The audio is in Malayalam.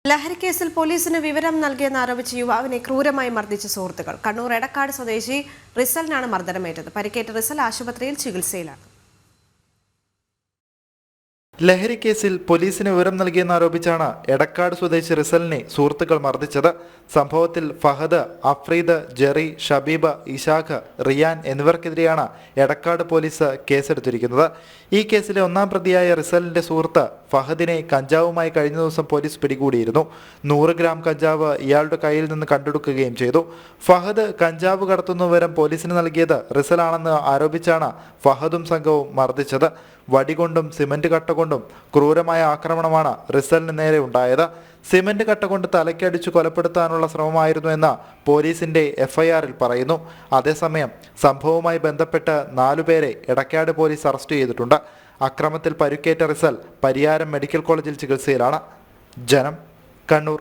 ലഹരിക്കേസിൽ പോലീസിന് വിവരം നൽകിയെന്നാരോപിച്ച് യുവാവിനെ ക്രൂരമായി മർദ്ദിച്ച സുഹൃത്തുക്കൾ. കണ്ണൂർ എടക്കാട് സ്വദേശി റിസലിനാണ് മർദ്ദനമേറ്റത്. പരിക്കേറ്റ റിസൽ ആശുപത്രിയിൽ ചികിത്സയിലാണ്. ലഹരിക്കേസിൽ പോലീസിന് വിവരം നൽകിയെന്നാരോപിച്ചാണ് എടക്കാട് സ്വദേശി റിസലിനെ സുഹൃത്തുക്കൾ മർദ്ദിച്ചത്. സംഭവത്തിൽ ഫഹദ്, അഫ്രീദ്, ജെറി, ഷബീബ്, ഇഷാഖ്, റിയാൻ എന്നിവർക്കെതിരെയാണ് എടക്കാട് പോലീസ് കേസെടുത്തിരിക്കുന്നത്. ഈ കേസിലെ ഒന്നാം പ്രതിയായ റിസലിന്റെ സുഹൃത്ത് ഫഹദിനെ കഞ്ചാവുമായി കഴിഞ്ഞ ദിവസം പോലീസ് പിടികൂടിയിരുന്നു. 100 ഗ്രാം കഞ്ചാവ് ഇയാളുടെ കയ്യിൽ നിന്ന് കണ്ടെടുക്കുകയും ചെയ്തു. ഫഹദ് കഞ്ചാവ് കടത്തുന്ന വിവരം പോലീസിന് നൽകിയത് റിസലാണെന്ന് ആരോപിച്ചാണ് ഫഹദും സംഘവും മർദ്ദിച്ചത്. വടികൊണ്ടും സിമന്റ് കട്ട കൊണ്ടും ക്രൂരമായ ആക്രമണമാണ് റിസലിന് നേരെ ഉണ്ടായത്. സിമന്റ് കട്ട കൊണ്ട് തലയ്ക്കടിച്ചു കൊലപ്പെടുത്താനുള്ള ശ്രമമായിരുന്നു എന്ന് പോലീസിന്റെ എഫ്ഐആറിൽ പറയുന്നു. അതേസമയം സംഭവവുമായി ബന്ധപ്പെട്ട് 4 പേരെ എടക്കാട് പോലീസ് അറസ്റ്റ് ചെയ്തിട്ടുണ്ട്. അക്രമത്തിൽ പരുക്കേറ്റ റിസൽ പരിയാരം മെഡിക്കൽ കോളേജിൽ ചികിത്സയിലാണ്. ജനം, കണ്ണൂർ.